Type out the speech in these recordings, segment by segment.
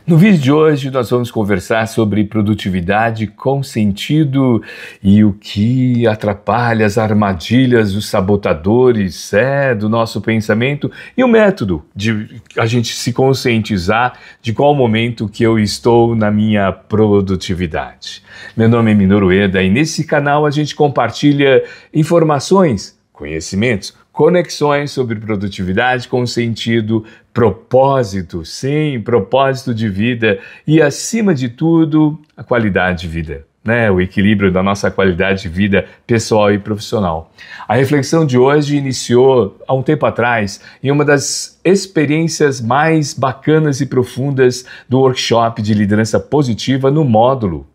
No vídeo de hoje nós vamos conversar sobre produtividade com sentido e o que atrapalha as armadilhas, os sabotadores do nosso pensamento e o método de a gente se conscientizar de qual momento que eu estou na minha produtividade. Meu nome é Minoru Ueda e nesse canal a gente compartilha informações, conhecimentos, conexões sobre produtividade com sentido, propósito, sim, propósito de vida e, acima de tudo, a qualidade de vida, né? O equilíbrio da nossa qualidade de vida pessoal e profissional. A reflexão de hoje iniciou há um tempo atrás em uma das experiências mais bacanas e profundas do workshop de liderança positiva no módulo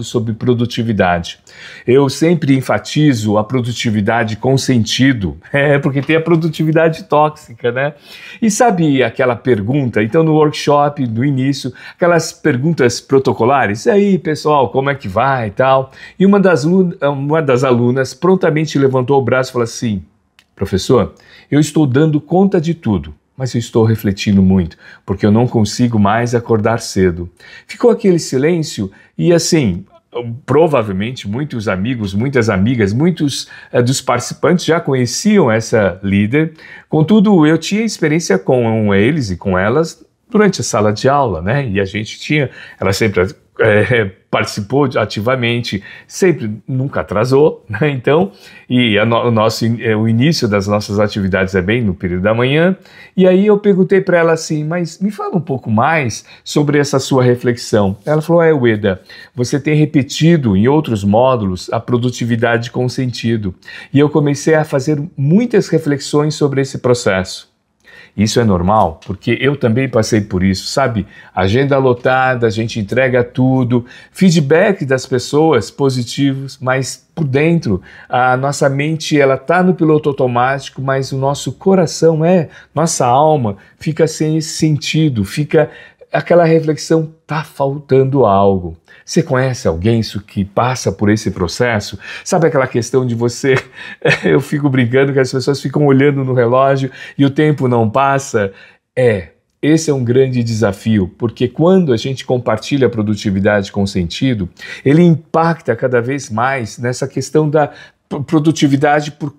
sobre produtividade. Eu sempre enfatizo a produtividade com sentido, porque tem a produtividade tóxica, né? E sabe aquela pergunta, então no workshop, no início, aquelas perguntas protocolares, e aí pessoal, como é que vai e tal? E uma das alunas prontamente levantou o braço e falou assim: professor, eu estou dando conta de tudo, mas eu estou refletindo muito, porque eu não consigo mais acordar cedo. Ficou aquele silêncio e assim, provavelmente muitos amigos, muitas amigas, muitos dos participantes já conheciam essa líder, contudo eu tinha experiência com eles e com elas durante a sala de aula, né? E ela sempre participou ativamente, sempre, nunca atrasou, né? Então, e o início das nossas atividades é bem no período da manhã, e aí eu perguntei para ela assim, mas me fala um pouco mais sobre essa sua reflexão. Ela falou: Ueda, você tem repetido em outros módulos a produtividade com sentido, e eu comecei a fazer muitas reflexões sobre esse processo. Isso é normal, porque eu também passei por isso, sabe? Agenda lotada, a gente entrega tudo, feedback das pessoas positivos, mas por dentro a nossa mente ela tá no piloto automático, mas o nosso coração nossa alma fica sem esse sentido, fica aquela reflexão, tá faltando algo. Você conhece alguém que passa por esse processo? Sabe aquela questão de você... Eu fico brincando que as pessoas ficam olhando no relógio e o tempo não passa? Esse é um grande desafio, porque quando a gente compartilha a produtividade com sentido, ele impacta cada vez mais nessa questão da produtividade por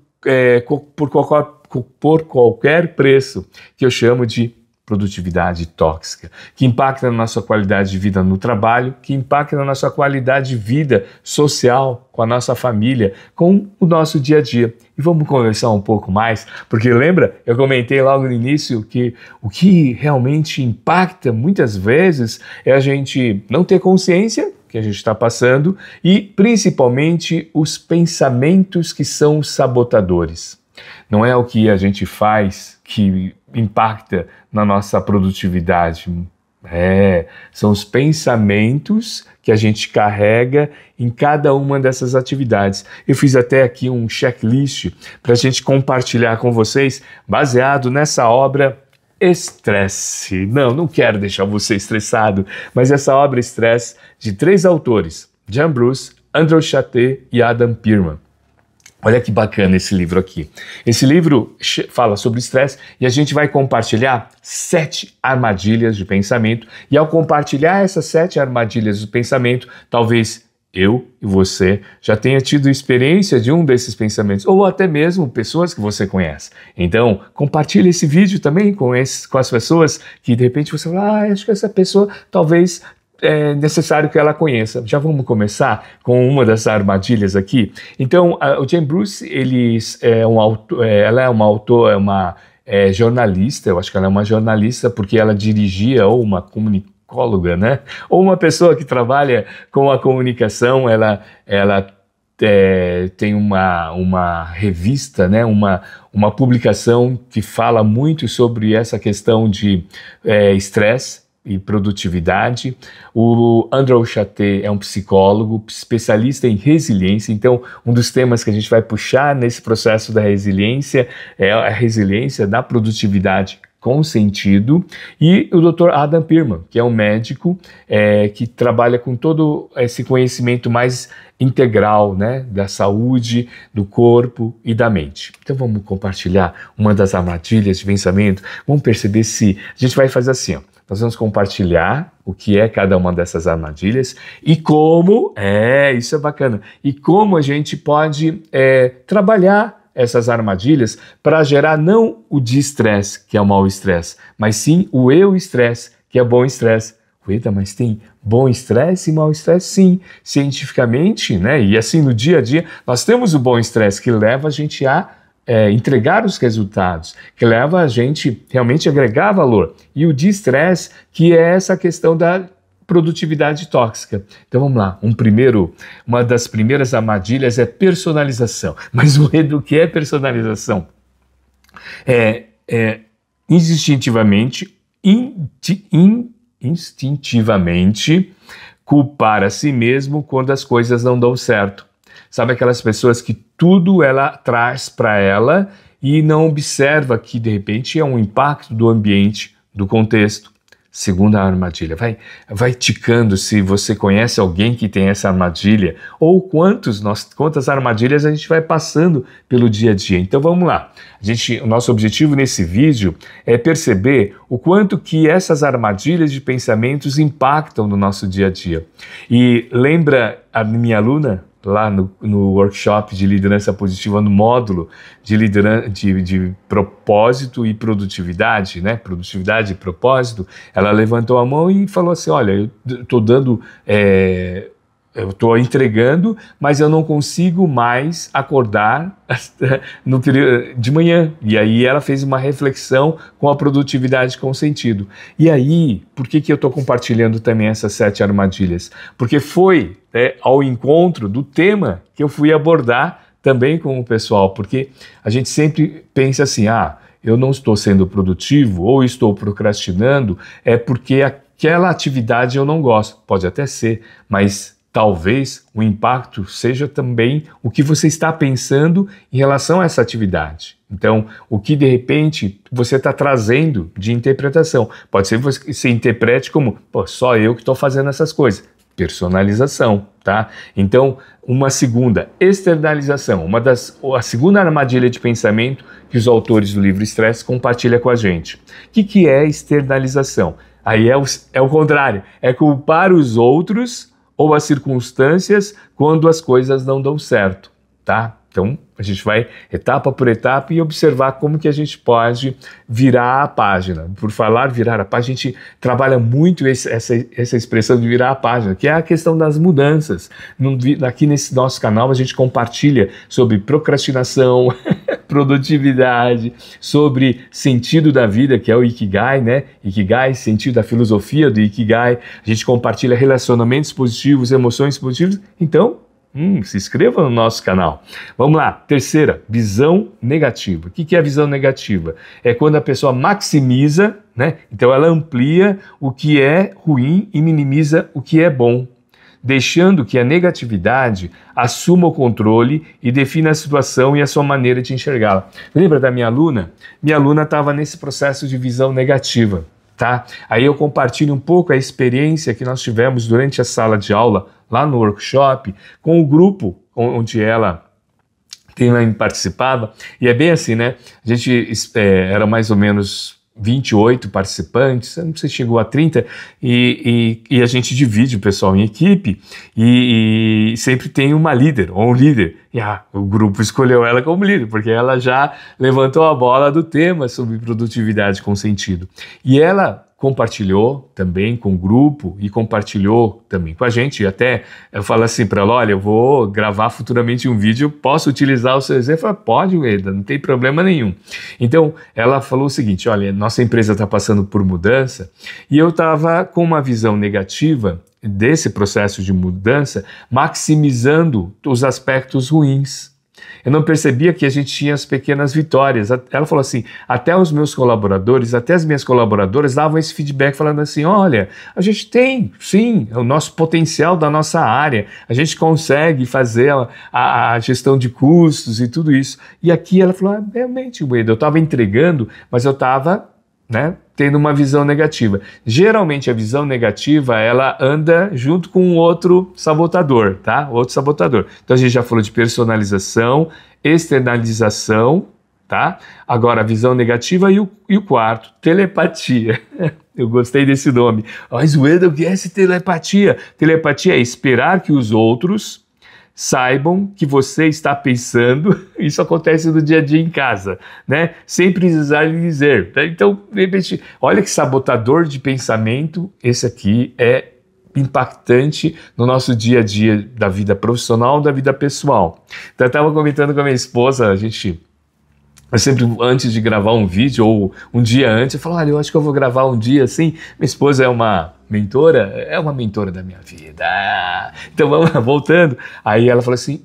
qualquer preço, que eu chamo de produtividade tóxica, que impacta na nossa qualidade de vida no trabalho, que impacta na nossa qualidade de vida social, com a nossa família, com o nosso dia a dia. E vamos conversar um pouco mais, porque lembra, eu comentei logo no início que o que realmente impacta muitas vezes é a gente não ter consciência que a gente está passando e principalmente os pensamentos que são sabotadores. Não é o que a gente faz que impacta na nossa produtividade. São os pensamentos que a gente carrega em cada uma dessas atividades. Eu fiz até aqui um checklist para a gente compartilhar com vocês, baseado nessa obra Estresse. Não quero deixar você estressado, mas essa obra Estresse de 3 autores, John Bruce, Andrew Chate e Adam Pearman. Olha que bacana esse livro aqui. Esse livro fala sobre estresse e a gente vai compartilhar 7 armadilhas de pensamento. E ao compartilhar essas 7 armadilhas de pensamento, talvez eu e você já tenha tido experiência de um desses pensamentos, ou até mesmo pessoas que você conhece. Então, compartilhe esse vídeo também com as pessoas que de repente você fala, acho que essa pessoa talvez... é necessário que ela conheça. Já vamos começar com uma das armadilhas aqui. Então, o Jane Bruce, ela é uma autora, jornalista, eu acho que ela é uma jornalista porque ela dirigia, ou uma comunicóloga, né? Ou uma pessoa que trabalha com a comunicação, ela tem uma revista, né? Uma publicação que fala muito sobre essa questão de estresse e produtividade. O Andrew Chate é um psicólogo, especialista em resiliência, então um dos temas que a gente vai puxar nesse processo da resiliência é a resiliência da produtividade com sentido, e o Dr. Adam Pearman, que é um médico que trabalha com todo esse conhecimento mais integral, né, da saúde, do corpo e da mente. Então vamos compartilhar uma das armadilhas de pensamento, vamos perceber se a gente vai fazer assim, ó. nós vamos compartilhar o que é cada uma dessas armadilhas e como, isso é bacana, e como a gente pode trabalhar essas armadilhas para gerar não o de-estresse, que é o mau estresse, mas sim o eu-estresse, que é bom estresse. Eita, mas tem bom estresse e mau estresse? Sim, cientificamente, né? E assim no dia a dia, nós temos o bom estresse que leva a gente a entregar os resultados, que leva a gente realmente a agregar valor. E o de-estresse, que é essa questão da produtividade tóxica. Então vamos lá, uma das primeiras armadilhas é personalização. Mas o que é personalização? Instintivamente culpar a si mesmo quando as coisas não dão certo. Sabe aquelas pessoas que tudo ela traz para ela e não observa que de repente é um impacto do ambiente, do contexto. Segunda armadilha, vai ticando se você conhece alguém que tem essa armadilha ou quantas armadilhas a gente vai passando pelo dia a dia. Então vamos lá, o nosso objetivo nesse vídeo é perceber o quanto que essas armadilhas de pensamentos impactam no nosso dia a dia. E lembra a minha aluna lá no workshop de liderança positiva, no módulo de propósito e produtividade, né? Produtividade e propósito, ela levantou a mão e falou assim, olha, eu estou entregando, mas eu não consigo mais acordar no período de manhã. E aí ela fez uma reflexão com a produtividade com sentido. E aí, por que eu estou compartilhando também essas 7 armadilhas? Porque foi ao encontro do tema que eu fui abordar também com o pessoal, porque a gente sempre pensa assim, eu não estou sendo produtivo ou estou procrastinando, é porque aquela atividade eu não gosto. Pode até ser, mas talvez o impacto seja também o que você está pensando em relação a essa atividade. Então, o que de repente você está trazendo de interpretação. Pode ser que você interprete como, só eu que estou fazendo essas coisas. Personalização, tá? Então, uma segunda, externalização. A segunda armadilha de pensamento que os autores do livro Estresse compartilham com a gente. O que é externalização? Aí é o contrário, é culpar os outros ou as circunstâncias quando as coisas não dão certo, tá? Então, a gente vai etapa por etapa e observar como que a gente pode virar a página. Por falar virar a página, a gente trabalha muito essa expressão de virar a página, que é a questão das mudanças. Aqui nesse nosso canal a gente compartilha sobre procrastinação, produtividade, sobre sentido da vida, que é o Ikigai, né? Ikigai, sentido da filosofia do Ikigai. A gente compartilha relacionamentos positivos, emoções positivas. Então, se inscreva no nosso canal. Vamos lá, terceira, visão negativa. O que é a visão negativa? É quando a pessoa maximiza, né? Então ela amplia o que é ruim e minimiza o que é bom, deixando que a negatividade assuma o controle e defina a situação e a sua maneira de enxergá-la. Lembra da minha aluna? Minha aluna estava nesse processo de visão negativa, tá? Aí eu compartilho um pouco a experiência que nós tivemos durante a sala de aula, lá no workshop, com o grupo onde ela também participava, e é bem assim, né? A gente era mais ou menos 28 participantes, não sei se chegou a 30, e a gente divide o pessoal em equipe, e sempre tem uma líder, ou um líder, e o grupo escolheu ela como líder, porque ela já levantou a bola do tema sobre produtividade com sentido. E ela compartilhou também com o grupo e compartilhou também com a gente. E até eu falo assim para ela, olha, eu vou gravar futuramente um vídeo, posso utilizar o seu exemplo? Ela, pode, Ueda, não tem problema nenhum. Então, ela falou o seguinte, olha, nossa empresa está passando por mudança e eu estava com uma visão negativa desse processo de mudança, maximizando os aspectos ruins. Eu não percebia que a gente tinha as pequenas vitórias. Ela falou assim, até os meus colaboradores, até as minhas colaboradoras davam esse feedback falando assim, olha, a gente tem, sim, o nosso potencial da nossa área, a gente consegue fazer a gestão de custos e tudo isso. E aqui ela falou, realmente, Ueda, eu estava entregando, mas eu estava, né, tendo uma visão negativa. Geralmente a visão negativa, ela anda junto com outro sabotador, tá? Outro sabotador. Então a gente já falou de personalização, externalização, tá? Agora, a visão negativa e o quarto, telepatia. Eu gostei desse nome. Mas, Wendel, o que é essa telepatia? Telepatia é esperar que os outros saibam que você está pensando. Isso acontece no dia a dia em casa, né? Sem precisar lhe dizer. Então, de repente, olha que sabotador de pensamento esse aqui é impactante no nosso dia a dia da vida profissional, da vida pessoal. Então, eu estava comentando com a minha esposa, eu sempre, antes de gravar um vídeo, ou um dia antes, eu falo, olha, eu acho que eu vou gravar um dia assim. Minha esposa é uma mentora da minha vida. Então, vamos voltando. Aí ela falou assim,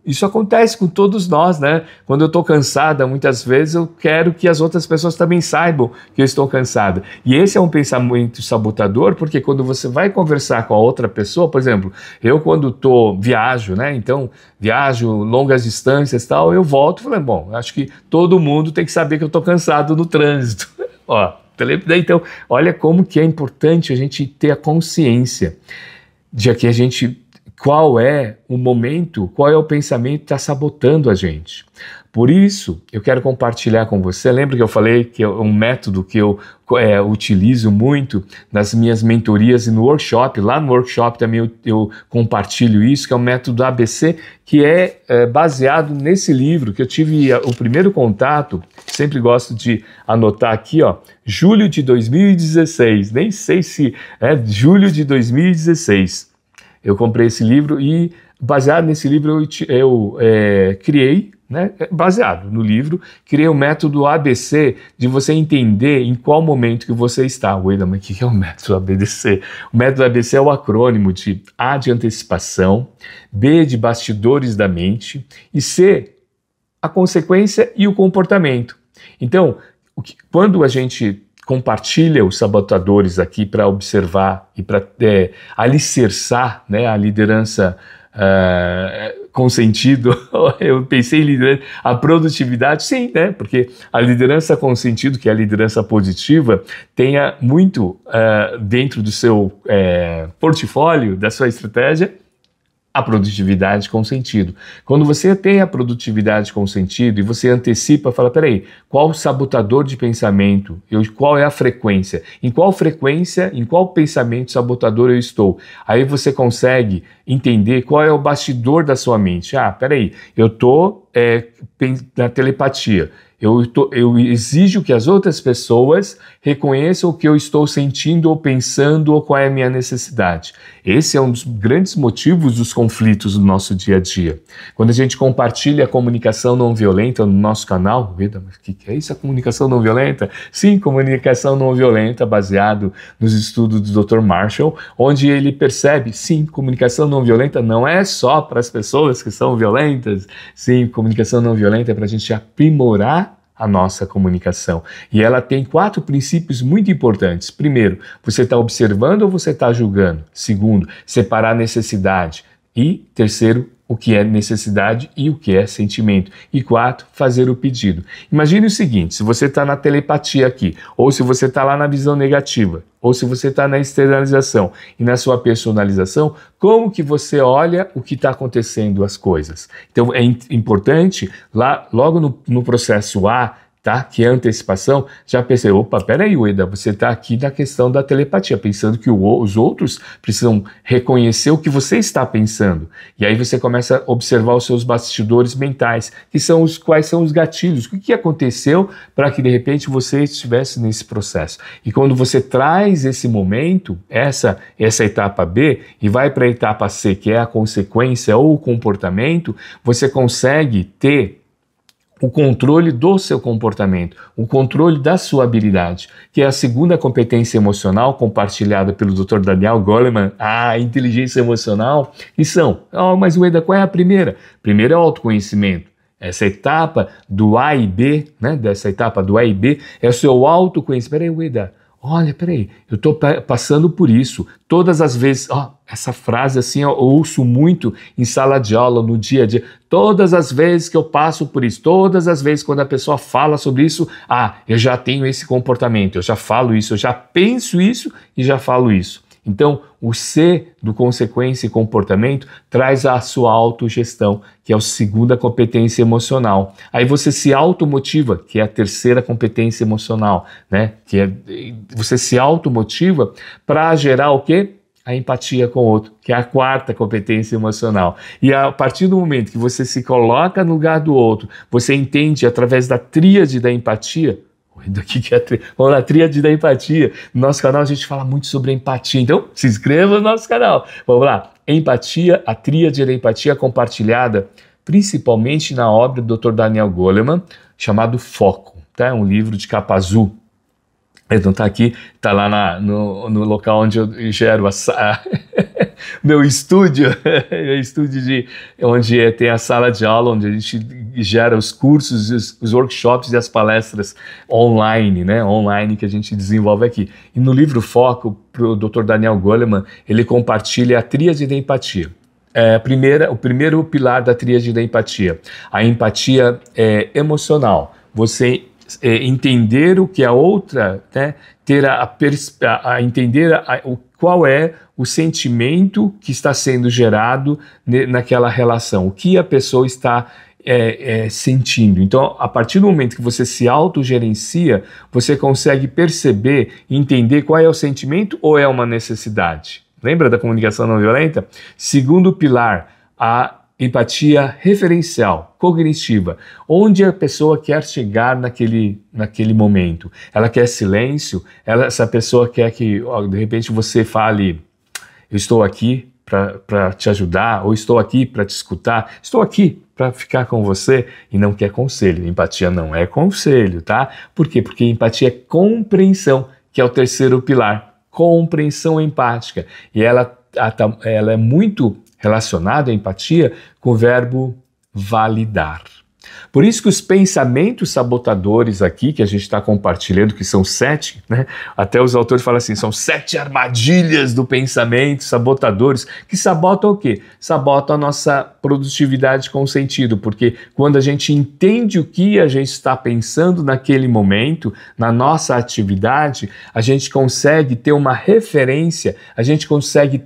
isso acontece com todos nós, né? Quando eu estou cansada, muitas vezes eu quero que as outras pessoas também saibam que eu estou cansada. E esse é um pensamento sabotador, porque quando você vai conversar com a outra pessoa, por exemplo, eu quando viajo, né? Então, viajo longas distâncias e tal, eu volto e falo, bom, acho que todo mundo tem que saber que eu estou cansado no trânsito. Ó, então, olha como que é importante a gente ter a consciência de que qual é o momento, qual é o pensamento que está sabotando a gente. Por isso, eu quero compartilhar com você, lembra que eu falei que é um método que eu utilizo muito nas minhas mentorias e no workshop, lá no workshop também eu compartilho isso, que é o método ABC, que é baseado nesse livro, que eu tive o primeiro contato, sempre gosto de anotar aqui, ó, julho de 2016, nem sei se é julho de 2016. Eu comprei esse livro e, baseado nesse livro, eu criei, né, baseado no livro, criei o método ABC de você entender em qual momento que você está. Mas o que é o método ABC? O método ABC é o acrônimo de A de antecipação, B de bastidores da mente e C, a consequência e o comportamento. Então, quando a gente compartilha os sabotadores aqui para observar e para alicerçar, né, a liderança com sentido. Eu pensei em liderança, a produtividade, sim, né, porque a liderança com sentido, que é a liderança positiva, tenha muito dentro do seu portfólio, da sua estratégia, a produtividade com sentido. Quando você tem a produtividade com sentido e você antecipa, fala, peraí, qual o sabotador de pensamento? Qual é a frequência? Em qual frequência, em qual pensamento sabotador eu estou? Aí você consegue entender qual é o bastidor da sua mente. Peraí, eu estou na telepatia. Eu exijo que as outras pessoas reconheçam o que eu estou sentindo ou pensando ou qual é a minha necessidade. Esse é um dos grandes motivos dos conflitos no nosso dia a dia. Quando a gente compartilha a comunicação não violenta no nosso canal, mas o que é isso, a comunicação não violenta? Sim, comunicação não violenta, baseado nos estudos do Dr. Marshall, onde ele percebe, sim, comunicação não violenta não é só para as pessoas que são violentas, sim, comunicação não violenta é para a gente aprimorar a nossa comunicação. E ela tem 4 princípios muito importantes. Primeiro, você está observando ou você está julgando? Segundo, separar a necessidade. E terceiro, o que é necessidade e o que é sentimento. E 4, fazer o pedido. Imagine o seguinte, se você está na telepatia aqui, ou se você está lá na visão negativa, ou se você está na externalização e na sua personalização, como que você olha o que está acontecendo, as coisas. Então é importante, lá, logo no processo A, tá? Que é a antecipação, já pensei, opa, peraí, Ueda, você está aqui na questão da telepatia, pensando que os outros precisam reconhecer o que você está pensando. E aí você começa a observar os seus bastidores mentais, quais são os gatilhos, o que aconteceu para que de repente você estivesse nesse processo. E quando você traz esse momento, essa etapa B, e vai para a etapa C, que é a consequência ou o comportamento, você consegue ter o controle do seu comportamento, o controle da sua habilidade, que é a segunda competência emocional compartilhada pelo Dr. Daniel Goleman, a inteligência emocional, que são, mas Ueda, qual é a primeira? Primeiro é o autoconhecimento. Essa etapa do A e B, né, dessa etapa do A e B, é o seu autoconhecimento. Peraí, Ueda, olha, peraí, eu estou passando por isso. Todas as vezes, essa frase assim eu ouço muito em sala de aula, no dia a dia. Todas as vezes que eu passo por isso, todas as vezes quando a pessoa fala sobre isso, eu já tenho esse comportamento, eu já falo isso, eu já penso isso e já falo isso. Então, o C do consequência e comportamento traz a sua autogestão, que é a segunda competência emocional. Aí você se automotiva, que é a terceira competência emocional, né? Que é, você se automotiva para gerar o quê? A empatia com o outro, que é a quarta competência emocional. E a partir do momento que você se coloca no lugar do outro, você entende através da tríade da empatia. Daqui que é vamos lá, tríade da empatia. No nosso canal a gente fala muito sobre empatia, então se inscreva no nosso canal. Vamos lá, empatia, a tríade da empatia compartilhada, principalmente na obra do Dr. Daniel Goleman, chamado Foco, tá? Um livro de capa azul. Ele não está aqui, está lá no local onde eu gero meu estúdio, onde tem a sala de aula, onde a gente gera os cursos, os workshops e as palestras online, né? Online que a gente desenvolve aqui. E no livro Foco, o Dr. Daniel Goleman, ele compartilha a tríade da empatia. O primeiro pilar da tríade da empatia. A empatia emocional. Você entender o que a outra, né, ter entender qual é o sentimento que está sendo gerado naquela relação, o que a pessoa está sentindo. Então, a partir do momento que você se autogerencia, você consegue perceber e entender qual é o sentimento ou é uma necessidade. Lembra da comunicação não violenta? Segundo pilar, a empatia referencial, cognitiva, onde a pessoa quer chegar naquele momento. Ela quer silêncio, essa pessoa quer que, de repente, você fale, eu estou aqui para te ajudar, ou estou aqui para te escutar, estou aqui para ficar com você, e não quer conselho. Empatia não é conselho, tá? Por quê? Porque empatia é compreensão, que é o terceiro pilar, compreensão empática, e ela é muito relacionado à empatia com o verbo validar. Por isso que os pensamentos sabotadores aqui, que a gente está compartilhando, que são 7, né? Até os autores falam assim, são 7 armadilhas do pensamento, sabotadores, que sabotam o quê? Sabotam a nossa produtividade com sentido, porque quando a gente entende o que a gente está pensando naquele momento, na nossa atividade, a gente consegue ter uma referência, a gente consegue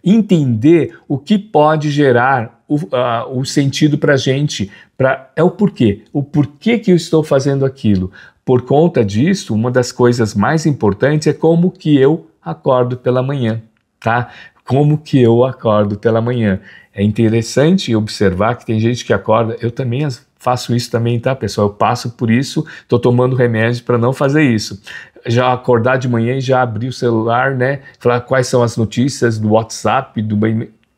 entender o que pode gerar o sentido para a gente, é o porquê. O porquê que eu estou fazendo aquilo. Por conta disso, uma das coisas mais importantes é como que eu acordo pela manhã, tá? Como que eu acordo pela manhã. É interessante observar que tem gente que acorda, eu também faço isso também, tá, pessoal? Eu passo por isso, estou tomando remédio para não fazer isso. Já acordar de manhã e já abrir o celular, né? Falar quais são as notícias do WhatsApp,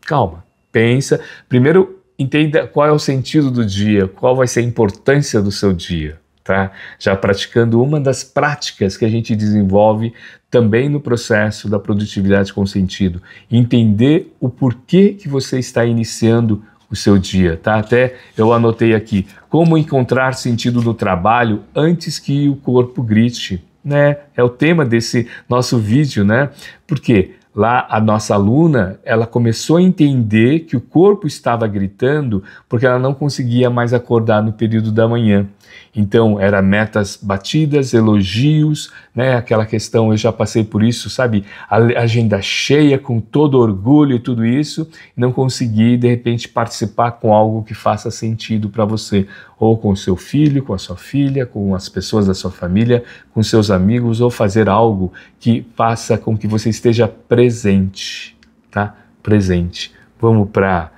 Calma, pensa. Primeiro, entenda qual é o sentido do dia, qual vai ser a importância do seu dia, tá? Já praticando uma das práticas que a gente desenvolve também no processo da produtividade com sentido. Entender o porquê que você está iniciando o seu dia, tá? Até eu anotei aqui, como encontrar sentido no trabalho antes que o corpo grite, né? É o tema desse nosso vídeo, né? Por quê? Lá a nossa aluna, ela começou a entender que o corpo estava gritando porque ela não conseguia mais acordar no período da manhã. Então, era metas batidas, elogios, né? Aquela questão, eu já passei por isso, sabe? A agenda cheia, com todo orgulho e tudo isso, e não consegui, de repente, participar com algo que faça sentido para você, ou com o seu filho, com a sua filha, com as pessoas da sua família, com seus amigos, ou fazer algo que faça com que você esteja presente, tá? Presente. Vamos para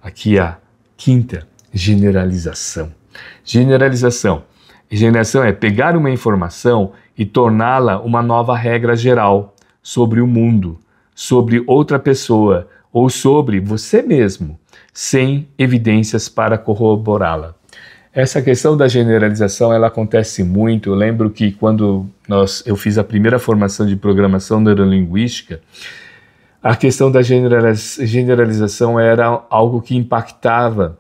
aqui a quinta, generalização. Generalização é pegar uma informação e torná-la uma nova regra geral sobre o mundo, sobre outra pessoa ou sobre você mesmo, sem evidências para corroborá-la. Essa questão da generalização, ela acontece muito. Eu lembro que quando eu fiz a primeira formação de programação neurolinguística, a questão da generalização era algo que impactava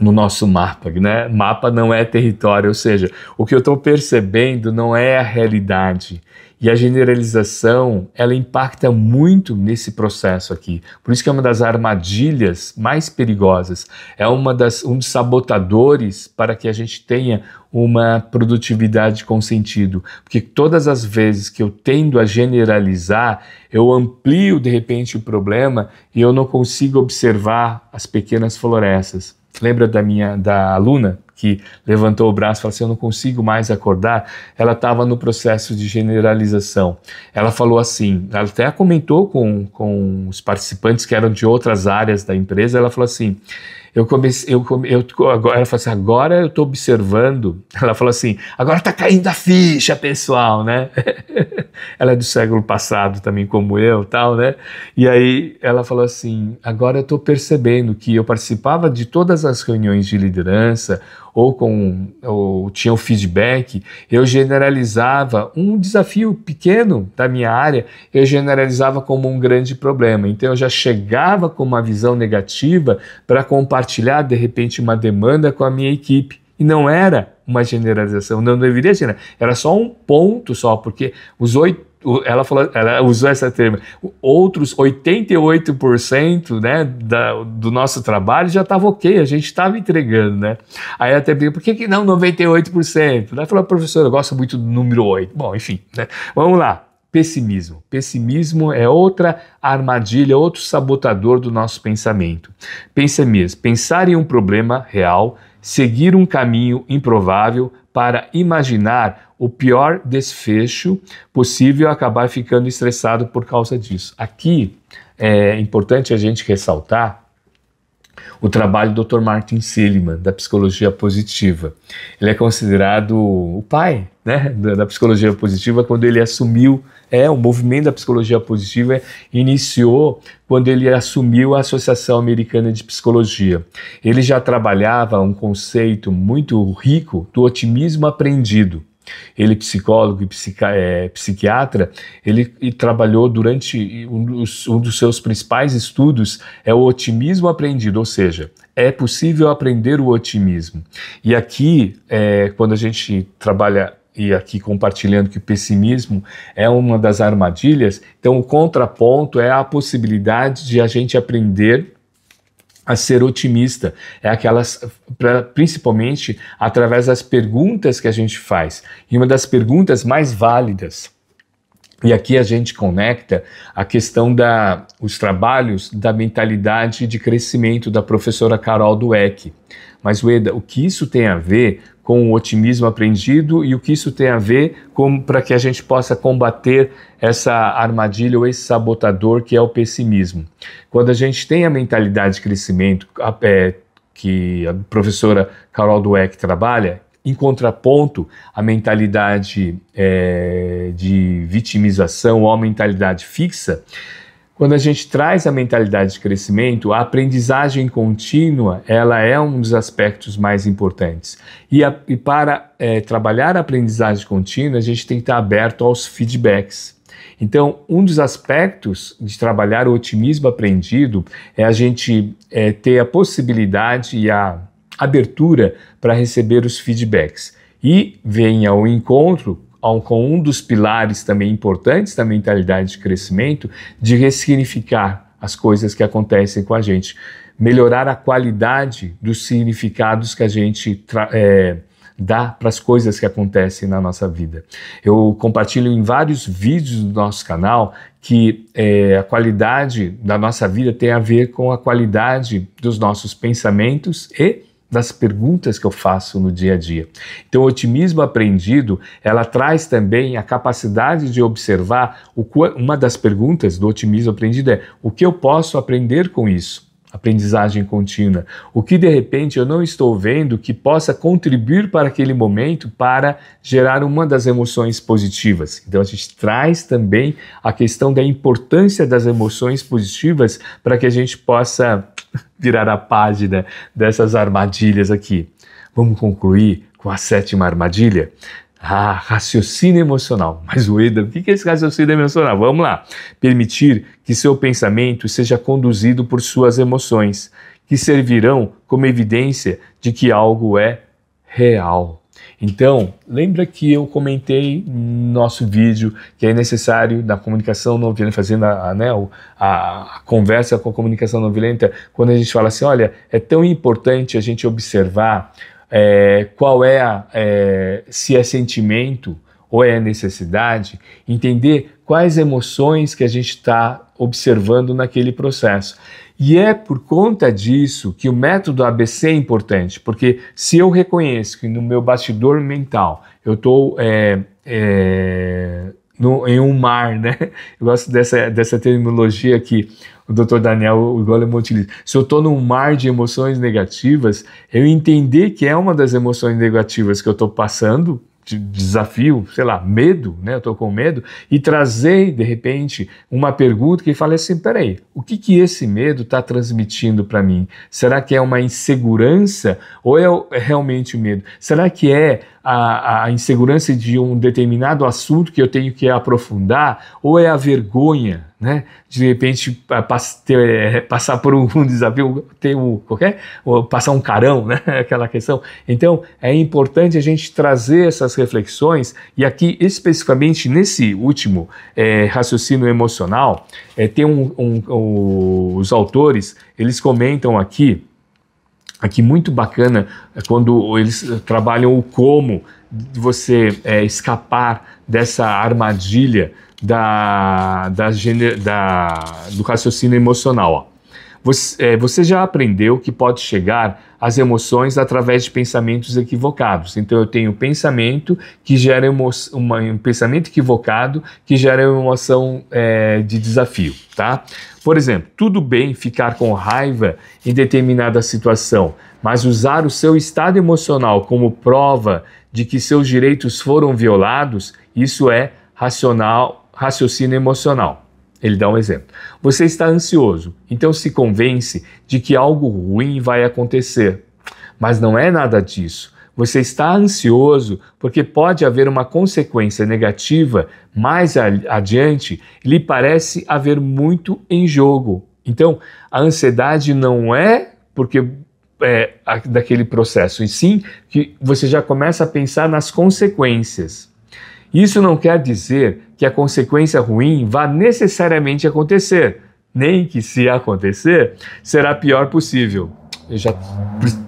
no nosso mapa, né? Mapa não é território, ou seja, o que eu estou percebendo não é a realidade. E a generalização, ela impacta muito nesse processo aqui. Por isso que é uma das armadilhas mais perigosas. É um dos sabotadores para que a gente tenha uma produtividade com sentido. Porque todas as vezes que eu tendo a generalizar, eu amplio de repente o problema e eu não consigo observar as pequenas florestas. Lembra da aluna que levantou o braço e falou assim, eu não consigo mais acordar? Ela estava no processo de generalização. Ela falou assim, ela até comentou com os participantes que eram de outras áreas da empresa, ela falou assim, agora, ela falou assim, agora eu estou observando, ela falou assim, agora está caindo a ficha, pessoal, né? Ela é do século passado também, como eu, tal, né? E aí ela falou assim, agora eu estou percebendo que eu participava de todas as reuniões de liderança, ou tinha o feedback, eu generalizava um desafio pequeno da minha área, eu generalizava como um grande problema. Então eu já chegava com uma visão negativa para compartilhar, de repente, uma demanda com a minha equipe. E não era uma generalização, não deveria ser, era só um ponto só, porque ela usou essa termo, outros 88%, né, do nosso trabalho já estava ok, a gente estava entregando, né? Aí ela até perguntou, por que não 98%? Ela falou, professor, eu gosto muito do número 8. Bom, enfim, né? Vamos lá. Pessimismo. Pessimismo é outra armadilha, outro sabotador do nosso pensamento. Pessimismo, pensar em um problema real, seguir um caminho improvável para imaginar o pior desfecho possível e acabar ficando estressado por causa disso. Aqui é importante a gente ressaltar o trabalho do Dr. Martin Seligman, da psicologia positiva. Ele é considerado o pai, né, da psicologia positiva quando ele assumiu, o movimento da psicologia positiva iniciou quando ele assumiu a Associação Americana de Psicologia. Ele já trabalhava um conceito muito rico do otimismo aprendido. Ele, psicólogo e psiquiatra, ele trabalhou durante um dos seus principais estudos é o otimismo aprendido, ou seja, é possível aprender o otimismo. E aqui, quando a gente trabalha e aqui compartilhando que o pessimismo é uma das armadilhas, então o contraponto é a possibilidade de a gente aprender a ser otimista, principalmente através das perguntas que a gente faz. E uma das perguntas mais válidas, e aqui a gente conecta a questão os trabalhos da mentalidade de crescimento da professora Carol Dweck. Mas, Ueda, o que isso tem a ver com o otimismo aprendido e o que isso tem a ver para que a gente possa combater essa armadilha ou esse sabotador que é o pessimismo? Quando a gente tem a mentalidade de crescimento que a professora Carol Dweck trabalha, em contraponto à mentalidade de vitimização ou à mentalidade fixa, quando a gente traz a mentalidade de crescimento, a aprendizagem contínua, ela é um dos aspectos mais importantes. E para trabalhar a aprendizagem contínua, a gente tem que estar aberto aos feedbacks. Então, um dos aspectos de trabalhar o otimismo aprendido é a gente ter a possibilidade e a abertura para receber os feedbacks. E vem ao encontro com um dos pilares também importantes da mentalidade de crescimento, de ressignificar as coisas que acontecem com a gente, melhorar a qualidade dos significados que a gente dá para as coisas que acontecem na nossa vida. Eu compartilho em vários vídeos do nosso canal que a qualidade da nossa vida tem a ver com a qualidade dos nossos pensamentos e das perguntas que eu faço no dia a dia. Então, o otimismo aprendido, ela traz também a capacidade de observar, uma das perguntas do otimismo aprendido é, o que eu posso aprender com isso? Aprendizagem contínua. O que de repente eu não estou vendo que possa contribuir para aquele momento para gerar uma das emoções positivas. Então a gente traz também a questão da importância das emoções positivas para que a gente possa virar a página dessas armadilhas aqui. Vamos concluir com a 7ª armadilha? Raciocínio emocional. Mas, Ueda, o que é esse raciocínio emocional? Vamos lá. Permitir que seu pensamento seja conduzido por suas emoções. que servirão como evidência de que algo é real. Então, lembra que eu comentei no nosso vídeo que é necessário na comunicação não violenta, fazendo a conversa com a comunicação não violenta, quando a gente fala assim, olha, é tão importante a gente observar qual é se é sentimento ou é necessidade, entender quais emoções que a gente está observando naquele processo. E é por conta disso que o método ABC é importante, porque se eu reconheço que no meu bastidor mental eu estou em um mar, né? Eu gosto dessa terminologia que o Dr. Daniel Goleman utiliza. Se eu estou num mar de emoções negativas, eu entender que é uma das emoções negativas que eu estou passando, de desafio, sei lá, medo, né? Eu estou com medo, e trazer, de repente, uma pergunta que fale assim, peraí, o que esse medo está transmitindo para mim? Será que é uma insegurança ou é realmente medo? Será que é a insegurança de um determinado assunto que eu tenho que aprofundar ou é a vergonha, né? De repente passar por um desafio, ou passar um carão, né? Aquela questão. Então é importante a gente trazer essas reflexões e aqui especificamente nesse último raciocínio emocional, tem os autores, eles comentam aqui muito bacana, quando eles trabalham o como de você escapar dessa armadilha do raciocínio emocional. Ó. Você já aprendeu que pode chegar às emoções através de pensamentos equivocados. Então eu tenho um pensamento que gera um pensamento equivocado que gera uma emoção de desafio, tá? Por exemplo, tudo bem ficar com raiva em determinada situação, mas usar o seu estado emocional como prova de que seus direitos foram violados, isso é raciocínio emocional. Ele dá um exemplo. Você está ansioso, então se convence de que algo ruim vai acontecer. Mas não é nada disso. Você está ansioso porque pode haver uma consequência negativa mais adiante e lhe parece haver muito em jogo. Então, a ansiedade não é porque daquele processo, e sim que você já começa a pensar nas consequências. Isso não quer dizer que a consequência ruim vá necessariamente acontecer, nem que se acontecer, será a pior possível.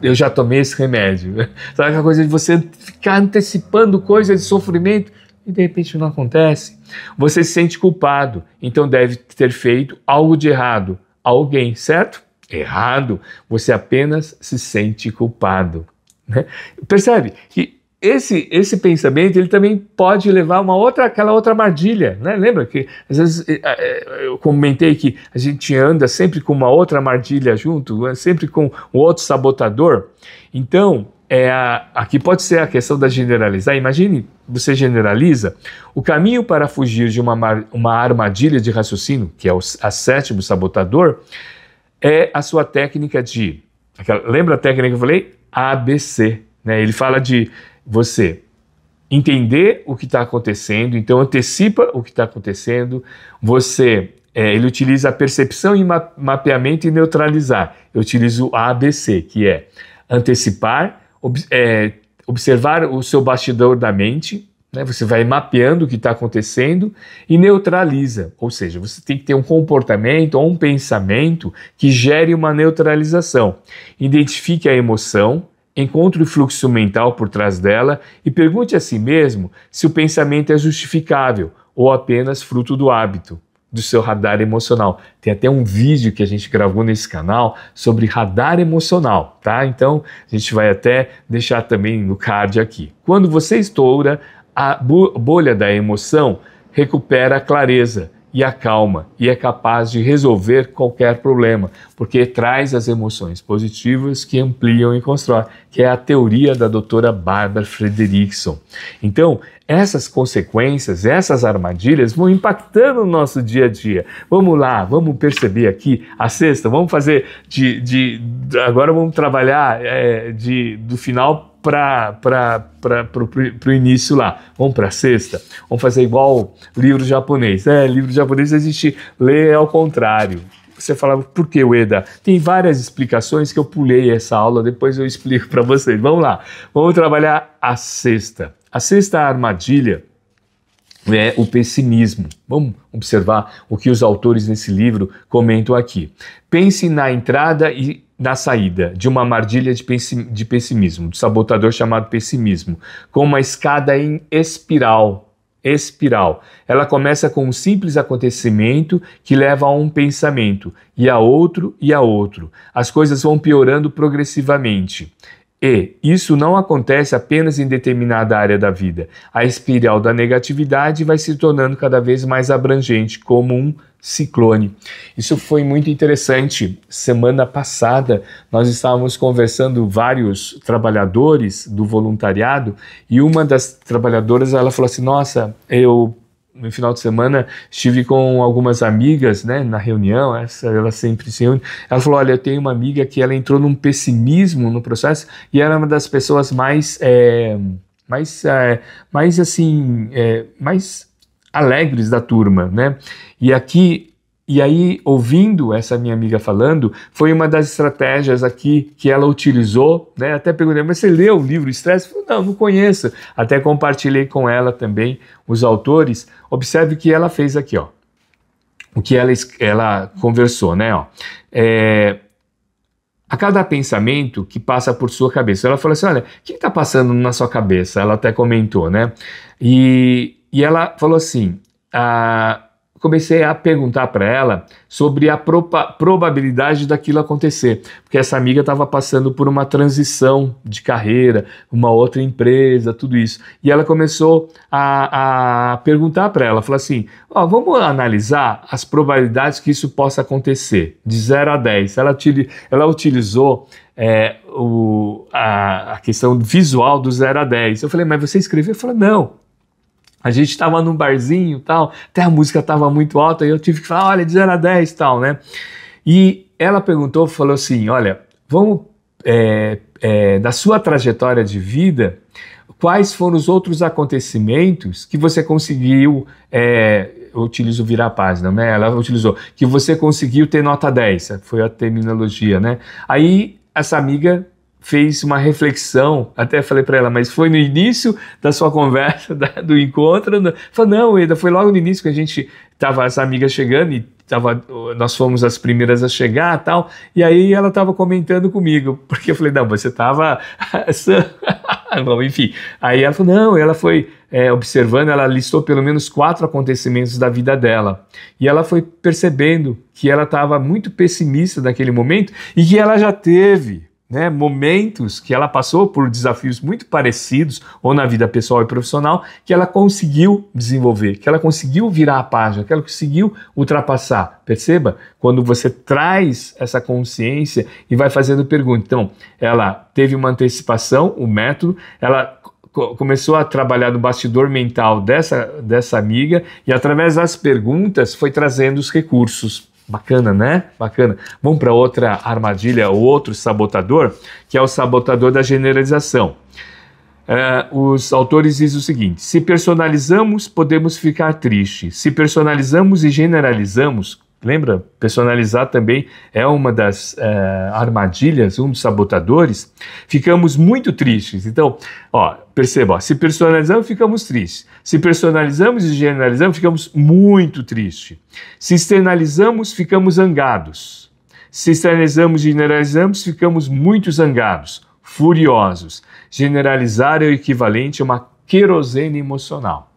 Eu já tomei esse remédio. Sabe aquela coisa de você ficar antecipando coisas de sofrimento e de repente não acontece? Você se sente culpado, então deve ter feito algo de errado. Alguém, certo? Errado. Você apenas se sente culpado. Né? Percebe que esse pensamento ele também pode levar aquela outra armadilha, né? Lembra que às vezes eu comentei que a gente anda sempre com uma outra armadilha junto, sempre com um outro sabotador. Então, aqui pode ser a questão da generalizar. Imagine, você generaliza, o caminho para fugir de uma armadilha de raciocínio, que é o sétimo sabotador, é a sua técnica lembra a técnica que eu falei? ABC, né? Ele fala de você entender o que está acontecendo, então antecipa o que está acontecendo, ele utiliza a percepção e mapeamento e neutralizar. Eu utilizo o ABC, que é antecipar, observar o seu bastidor da mente, né? Você vai mapeando o que está acontecendo e neutraliza, ou seja, você tem que ter um comportamento ou um pensamento que gere uma neutralização. Identifique a emoção, encontre o fluxo mental por trás dela e pergunte a si mesmo se o pensamento é justificável ou apenas fruto do hábito, do seu radar emocional. Tem até um vídeo que a gente gravou nesse canal sobre radar emocional, tá? Então, a gente vai até deixar também no card aqui. Quando você estoura a bolha da emoção, recupera a clareza e a calma e é capaz de resolver qualquer problema, porque traz as emoções positivas que ampliam e constroem, que é a teoria da doutora Barbara Fredrickson. Então, essas consequências, essas armadilhas vão impactando o nosso dia a dia. Vamos lá, vamos perceber aqui a sexta, vamos fazer agora vamos trabalhar do final para o início lá. Vamos para a sexta? Vamos fazer igual livro japonês. Livro japonês a gente lê ao contrário. você fala, por que, Ueda? Tem várias explicações que eu pulei essa aula, depois eu explico para vocês. Vamos lá, vamos trabalhar a sexta. A sexta armadilha é o pessimismo. Vamos observar o que os autores nesse livro comentam aqui. Pense na entrada e na saída de uma armadilha de pessimismo, do sabotador chamado pessimismo, com uma escada em espiral. Ela começa com um simples acontecimento que leva a um pensamento, e a outro e a outro. As coisas vão piorando progressivamente. E isso não acontece apenas em determinada área da vida. A espiral da negatividade vai se tornando cada vez mais abrangente, como um ciclone. Isso foi muito interessante. Semana passada nós estávamos conversando vários trabalhadores do voluntariado e uma das trabalhadoras, ela falou assim, nossa, eu no final de semana estive com algumas amigas, né, na reunião, ela sempre se reúne, ela falou, olha, eu tenho uma amiga que ela entrou num pessimismo no processo e ela é uma das pessoas mais alegres da turma, né, e aí, ouvindo essa minha amiga falando, foi uma das estratégias aqui que ela utilizou, né? Até perguntei, mas você leu o livro Estresse? Falei, não conheço. Até compartilhei com ela também os autores. Observe o que ela fez aqui, ó. O que ela conversou, né? Ó. A cada pensamento que passa por sua cabeça, ela falou assim, olha, o que está passando na sua cabeça? Ela até comentou, né? E ela falou assim, comecei a perguntar para ela sobre a probabilidade daquilo acontecer, porque essa amiga estava passando por uma transição de carreira, uma outra empresa, tudo isso. E ela começou a perguntar para ela, falou assim, vamos analisar as probabilidades que isso possa acontecer, de 0 a 10. Ela utilizou a questão visual do 0 a 10. Eu falei, mas você escreveu? Eu falei, não. A gente estava num barzinho e tal, até a música estava muito alta e eu tive que falar, olha, de 0 a 10 e tal, né? E ela falou assim, olha, vamos, da sua trajetória de vida, quais foram os outros acontecimentos que você conseguiu, eu utilizo virar a página, né? Ela utilizou, que você conseguiu ter nota 10, foi a terminologia, né? Aí essa amiga fez uma reflexão, até falei para ela, mas foi no início da sua conversa, do encontro? Falei, não, Eda, foi logo no início que a gente tava, as amigas chegando e nós fomos as primeiras a chegar e tal, e aí ela estava comentando comigo, porque eu falei, não, você estava... Bom, enfim, aí ela falou, não, ela foi observando, ela listou pelo menos 4 acontecimentos da vida dela, e ela foi percebendo que ela estava muito pessimista naquele momento, e que ela já teve, né, momentos que ela passou por desafios muito parecidos, ou na vida pessoal e profissional, que ela conseguiu desenvolver, que ela conseguiu virar a página, que ela conseguiu ultrapassar. Perceba? Quando você traz essa consciência e vai fazendo perguntas. Então, ela teve uma antecipação, o método, ela começou a trabalhar no bastidor mental dessa amiga e através das perguntas foi trazendo os recursos. Bacana, né? Bacana. Vamos para outra armadilha, o outro sabotador, que é o sabotador da generalização. Os autores dizem o seguinte, se personalizamos, podemos ficar tristes. Se personalizamos e generalizamos, lembra? Personalizar também é uma das armadilhas, um dos sabotadores. Ficamos muito tristes. Então, perceba, se personalizamos, ficamos tristes. Se personalizamos e generalizamos, ficamos muito tristes. Se externalizamos, ficamos zangados. Se externalizamos e generalizamos, ficamos muito zangados, furiosos. Generalizar é o equivalente a uma querosene emocional.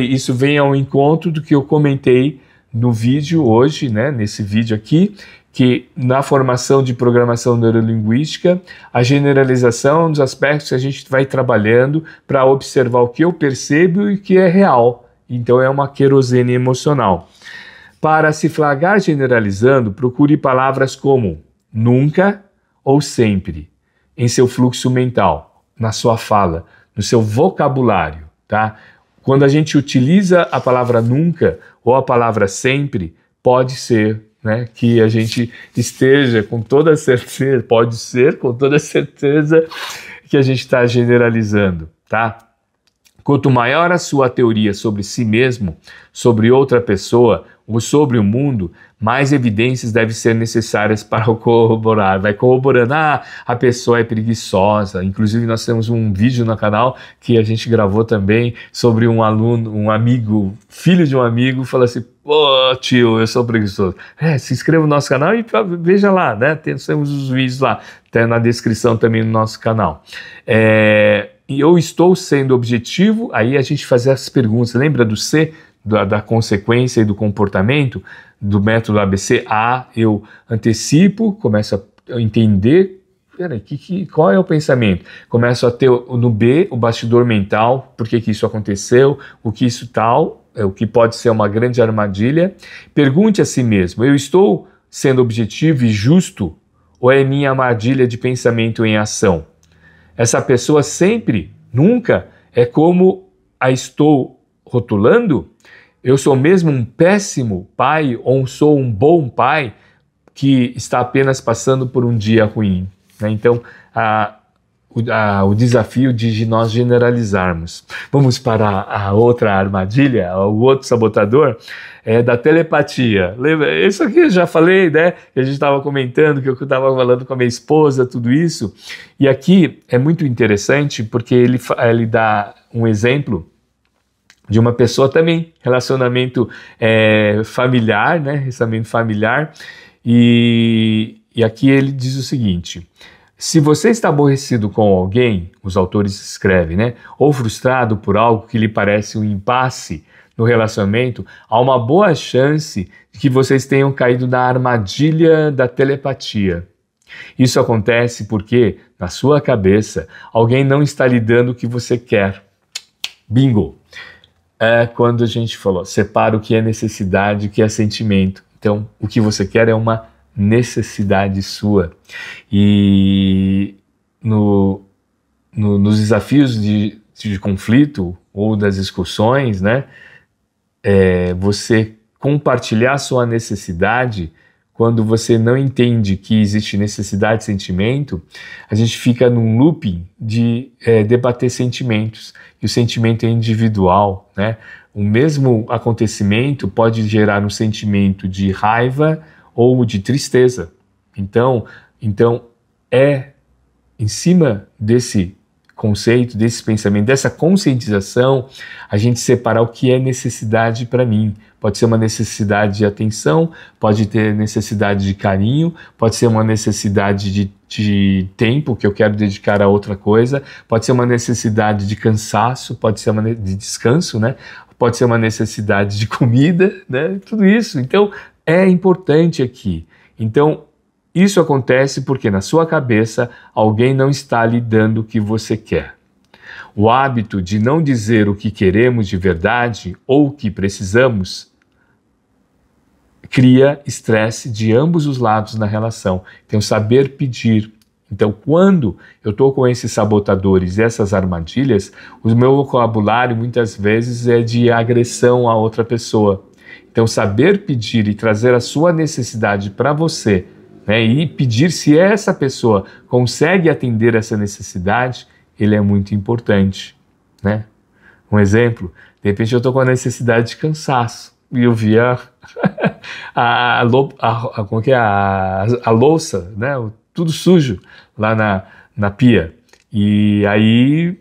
Isso vem ao encontro do que eu comentei no vídeo hoje, né, nesse vídeo aqui, que na formação de programação neurolinguística, a generalização é um dos aspectos que a gente vai trabalhando para observar o que eu percebo e o que é real. Então é uma querosene emocional. Para se flagrar generalizando, procure palavras como nunca ou sempre em seu fluxo mental, na sua fala, no seu vocabulário, tá? Quando a gente utiliza a palavra nunca ou a palavra sempre, pode ser, né, que a gente esteja com toda certeza, pode ser com toda certeza que a gente está generalizando, tá? Quanto maior a sua teoria sobre si mesmo, sobre outra pessoa sobre o mundo, mais evidências devem ser necessárias para o corroborar. Vai corroborando, a pessoa é preguiçosa. Inclusive nós temos um vídeo no canal que a gente gravou também sobre um aluno, um amigo, filho de um amigo, fala assim, pô, tio, eu sou preguiçoso. Se inscreva no nosso canal e veja lá, né? Temos os vídeos lá, até na descrição também no nosso canal. E eu estou sendo objetivo, aí a gente faz as perguntas, lembra do C? Da consequência e do comportamento do método ABC. Eu antecipo, começo a entender, qual é o pensamento? Começo a ter no B o bastidor mental, por que isso aconteceu, o que isso tal, o que pode ser uma grande armadilha. Pergunte a si mesmo, eu estou sendo objetivo e justo ou é minha armadilha de pensamento em ação? Essa pessoa sempre, nunca, é como a estou rotulando? Eu sou mesmo um péssimo pai ou sou um bom pai que está apenas passando por um dia ruim? Né? Então, o desafio de nós generalizarmos. Vamos para a outra armadilha, o outro sabotador, da telepatia. Lembra? Isso aqui eu já falei, né? Que a gente estava comentando, que eu estava falando com a minha esposa, tudo isso. E aqui é muito interessante porque ele dá um exemplo de uma pessoa também, relacionamento familiar, né? Relacionamento familiar. E aqui ele diz o seguinte: se você está aborrecido com alguém, os autores escrevem, né? Ou frustrado por algo que lhe parece um impasse no relacionamento, há uma boa chance de que vocês tenham caído na armadilha da telepatia. Isso acontece porque, na sua cabeça, alguém não está lhe dando o que você quer. Bingo! É quando a gente falou, separa o que é necessidade e o que é sentimento. Então, o que você quer é uma necessidade sua. E nos desafios de conflito ou das discussões, né, você compartilhar sua necessidade, quando você não entende que existe necessidade e sentimento, a gente fica num looping de debater sentimentos. E o sentimento é individual, né? O mesmo acontecimento pode gerar um sentimento de raiva ou de tristeza. Então em cima desse conceito, desse pensamento, dessa conscientização, a gente separar o que é necessidade para mim. Pode ser uma necessidade de atenção, pode ter necessidade de carinho, pode ser uma necessidade de tempo que eu quero dedicar a outra coisa, pode ser uma necessidade de cansaço, pode ser uma de descanso, né? Pode ser uma necessidade de comida, né? Tudo isso. Então, é importante aqui. Então, isso acontece porque na sua cabeça alguém não está lhe dando o que você quer. O hábito de não dizer o que queremos de verdade ou o que precisamos cria estresse de ambos os lados na relação. Então, saber pedir. Então, quando eu estou com esses sabotadores e essas armadilhas, o meu vocabulário muitas vezes é de agressão a outra pessoa. Então, saber pedir e trazer a sua necessidade para você, né, e pedir se essa pessoa consegue atender essa necessidade, ele é muito importante, né? Um exemplo, de repente eu estou com a necessidade de cansaço e eu vi a louça, né, tudo sujo lá na pia, e aí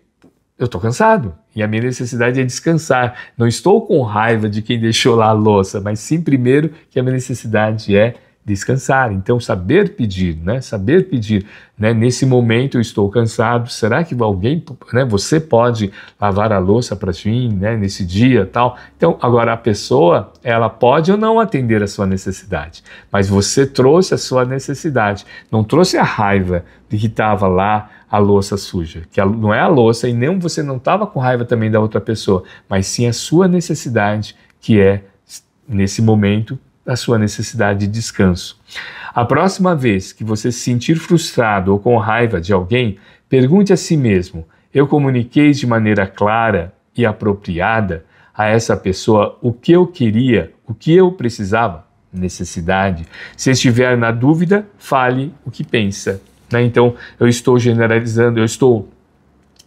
eu estou cansado. E a minha necessidade é descansar. Não estou com raiva de quem deixou lá a louça, mas sim primeiro que a minha necessidade é descansar. Então, saber pedir, né? Saber pedir, né? Nesse momento eu estou cansado, será que alguém, né? Você pode lavar a louça para mim, né? Nesse dia, tal. Então, agora a pessoa, ela pode ou não atender a sua necessidade, mas você trouxe a sua necessidade, não trouxe a raiva de que estava lá a louça suja, que não é a louça e nem você não estava com raiva também da outra pessoa, mas sim a sua necessidade, que é, nesse momento, a sua necessidade de descanso. A próxima vez que você se sentir frustrado ou com raiva de alguém, pergunte a si mesmo: eu comuniquei de maneira clara e apropriada a essa pessoa o que eu queria, o que eu precisava? Necessidade. Se estiver na dúvida, fale o que pensa. Né? Então, eu estou generalizando,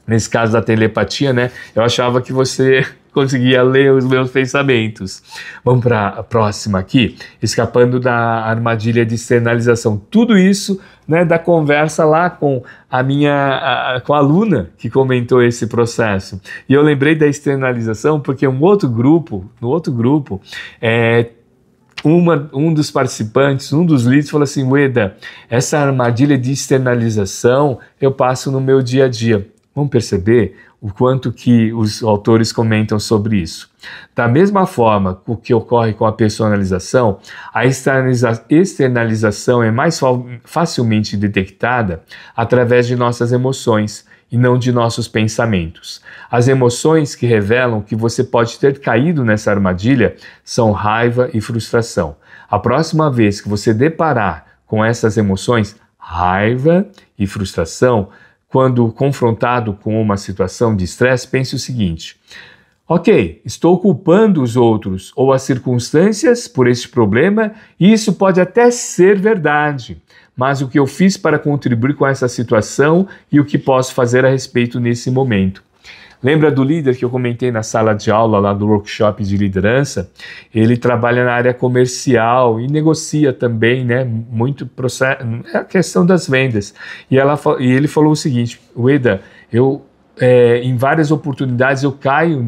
nesse caso da telepatia, né? Eu achava que você conseguia ler os meus pensamentos. Vamos para a próxima aqui, escapando da armadilha de externalização. Tudo isso, né, da conversa lá com com a aluna que comentou esse processo. E eu lembrei da externalização porque no outro grupo, um dos participantes, um dos leads falou assim: Ueda, essa armadilha de externalização eu passo no meu dia a dia. Vamos perceber o quanto que os autores comentam sobre isso. Da mesma forma que ocorre com a personalização, a externalização é mais facilmente detectada através de nossas emoções e não de nossos pensamentos. As emoções que revelam que você pode ter caído nessa armadilha são raiva e frustração. A próxima vez que você deparar com essas emoções, raiva e frustração, quando confrontado com uma situação de estresse, pense o seguinte: ok, estou culpando os outros ou as circunstâncias por este problema e isso pode até ser verdade, mas o que eu fiz para contribuir com essa situação e o que posso fazer a respeito nesse momento? Lembra do líder que eu comentei na sala de aula lá do workshop de liderança? Ele trabalha na área comercial e negocia também, né, muito processo, é a questão das vendas. E ele falou o seguinte: Ueda, em várias oportunidades eu caio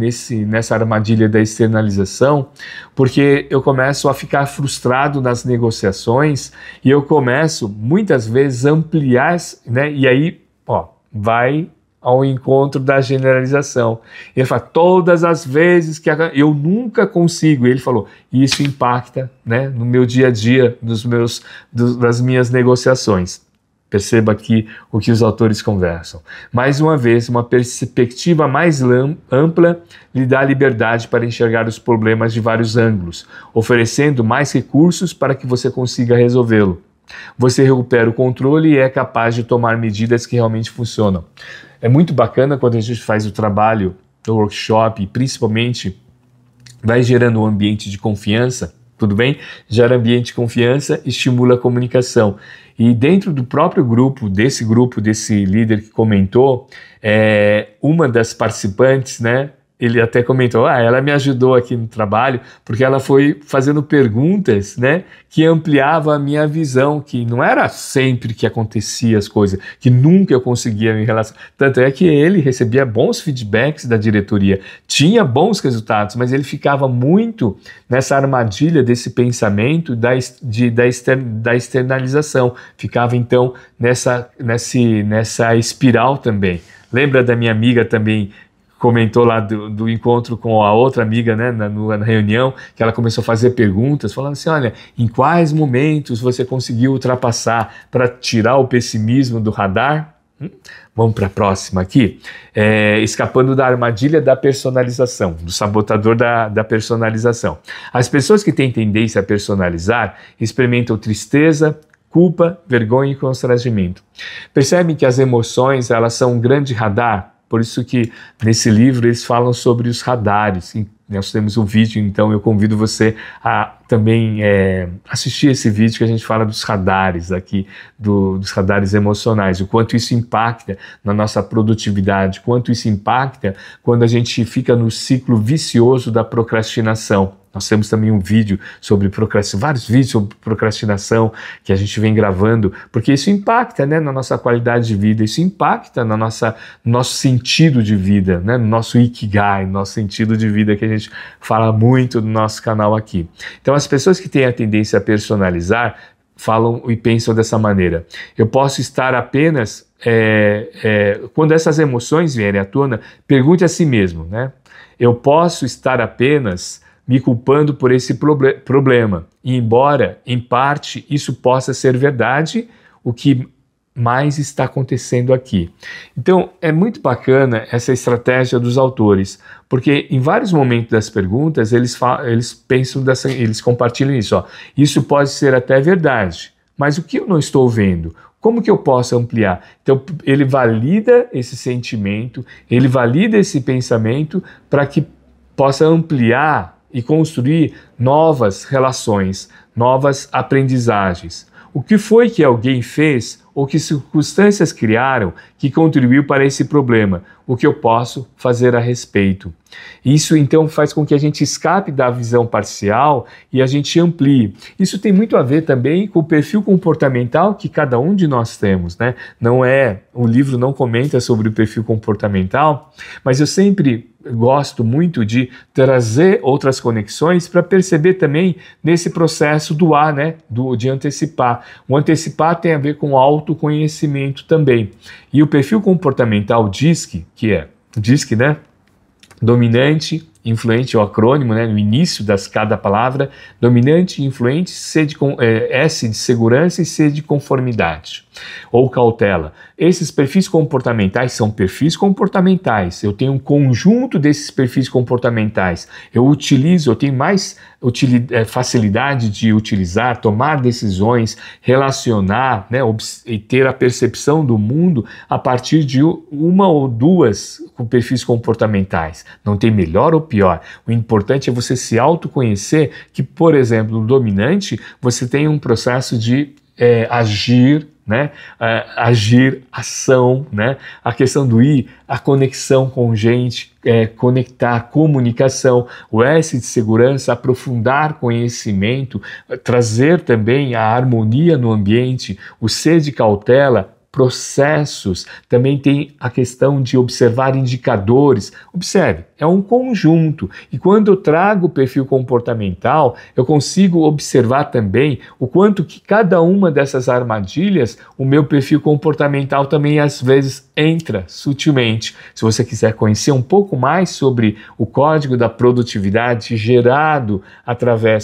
nessa armadilha da externalização, porque eu começo a ficar frustrado nas negociações e eu começo muitas vezes a ampliar, né, e aí vai ao encontro da generalização. Ele fala: todas as vezes que eu nunca consigo. Ele falou: isso impacta, né, no meu dia a dia, das minhas negociações. Perceba aqui o que os autores conversam. Mais uma vez, uma perspectiva mais ampla lhe dá liberdade para enxergar os problemas de vários ângulos, oferecendo mais recursos para que você consiga resolvê-lo. Você recupera o controle e é capaz de tomar medidas que realmente funcionam. É muito bacana quando a gente faz o trabalho do workshop, e principalmente vai gerando um ambiente de confiança, tudo bem? Gera ambiente de confiança, estimula a comunicação. E dentro do próprio grupo, desse líder que comentou, uma das participantes, né, ele até comentou: ela me ajudou aqui no trabalho porque ela foi fazendo perguntas, né, que ampliavam a minha visão, que não era sempre que acontecia as coisas, que nunca eu conseguia me relacionar. Tanto é que ele recebia bons feedbacks da diretoria, tinha bons resultados, mas ele ficava muito nessa armadilha desse pensamento da externalização, ficava então nessa espiral também. Lembra da minha amiga também, comentou lá do encontro com a outra amiga, né, na reunião, que ela começou a fazer perguntas, falando assim: olha, em quais momentos você conseguiu ultrapassar para tirar o pessimismo do radar? Vamos para a próxima aqui. Escapando da armadilha da personalização, do sabotador da personalização. As pessoas que têm tendência a personalizar experimentam tristeza, culpa, vergonha e constrangimento. Percebem que as emoções, elas são um grande radar? Por isso que nesse livro eles falam sobre os radares. Nós temos um vídeo, então eu convido você a também assistir esse vídeo que a gente fala dos radares aqui, dos radares emocionais, o quanto isso impacta na nossa produtividade, quanto isso impacta quando a gente fica no ciclo vicioso da procrastinação. Nós temos também um vídeo sobre procrastinação, vários vídeos sobre procrastinação que a gente vem gravando, porque isso impacta, né, na nossa qualidade de vida, isso impacta no nosso sentido de vida, né, no nosso Ikigai, nosso sentido de vida, que a gente fala muito no nosso canal aqui. Então, as pessoas que têm a tendência a personalizar falam e pensam dessa maneira: eu posso estar apenas, quando essas emoções vierem à tona, pergunte a si mesmo, né, eu posso estar apenas me culpando por esse problema. E embora, em parte, isso possa ser verdade, o que mais está acontecendo aqui? Então, é muito bacana essa estratégia dos autores, porque em vários momentos das perguntas, eles pensam eles compartilham isso. Isso pode ser até verdade, mas o que eu não estou vendo? Como que eu posso ampliar? Então, ele valida esse sentimento, ele valida esse pensamento para que possa ampliar e construir novas relações, novas aprendizagens. O que foi que alguém fez ou que circunstâncias criaram que contribuiu para esse problema? o que eu posso fazer a respeito. Isso então faz com que a gente escape da visão parcial e a gente amplie. Isso tem muito a ver também com o perfil comportamental que cada um de nós temos, né? O livro não comenta sobre o perfil comportamental, mas eu sempre gosto muito de trazer outras conexões para perceber também nesse processo do A, né? De antecipar. O antecipar tem a ver com autoconhecimento também. E o perfil comportamental DISC, né? Dominante, influente, o acrônimo, né, no início das cada palavra, dominante, influente, S de segurança e C de conformidade, ou cautela. Esses perfis comportamentais são perfis comportamentais, eu tenho um conjunto desses perfis comportamentais, eu tenho mais facilidade de utilizar, tomar decisões, relacionar, né, e ter a percepção do mundo a partir de uma ou duas perfis comportamentais. Não tem melhor ou pior. O importante é você se autoconhecer que, por exemplo, no dominante, você tem um processo de agir, né? Ação, né? A questão do I, a conexão com gente, conectar, comunicação, o S de segurança, aprofundar conhecimento, trazer também a harmonia no ambiente, o C de cautela, processos, também tem a questão de observar indicadores. Observe, é um conjunto. E quando eu trago o perfil comportamental, eu consigo observar também o quanto que cada uma dessas armadilhas, o meu perfil comportamental também às vezes entra sutilmente. Se você quiser conhecer um pouco mais sobre o código da produtividade gerado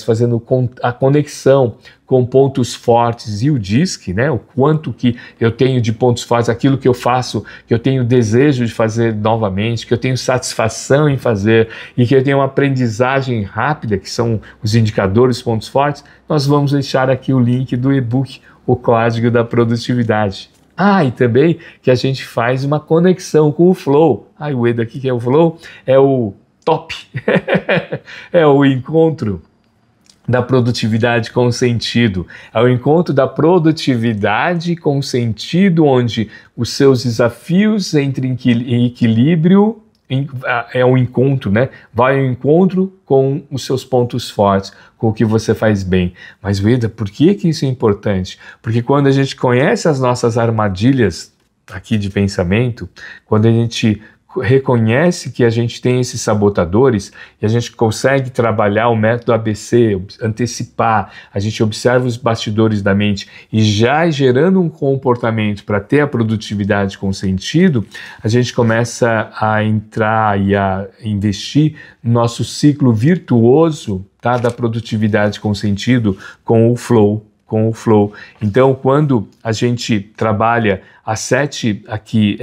fazendo a conexão com pontos fortes e o DISC, né? O quanto que eu tenho de pontos fortes, aquilo que eu faço, que eu tenho desejo de fazer novamente, que eu tenho satisfação em fazer e que eu tenho uma aprendizagem rápida, que são os indicadores, pontos fortes, nós vamos deixar aqui o link do e-book, o Código da Produtividade. E também que a gente faz uma conexão com o Flow. O E daqui que é o Flow, é o top, é o encontro da produtividade com sentido. É o encontro da produtividade com sentido, onde os seus desafios entram em equilíbrio, é um encontro, né? Vai ao encontro com os seus pontos fortes, com o que você faz bem. Mas, Ueda, por que isso é importante? Porque quando a gente conhece as nossas armadilhas aqui de pensamento, quando a gente reconhece que a gente tem esses sabotadores e a gente consegue trabalhar o método ABC, antecipar, a gente observa os bastidores da mente e já gerando um comportamento para ter a produtividade com sentido, a gente começa a entrar e a investir no nosso ciclo virtuoso, tá, da produtividade com sentido, com o flow. Então, quando a gente trabalha as 7 aqui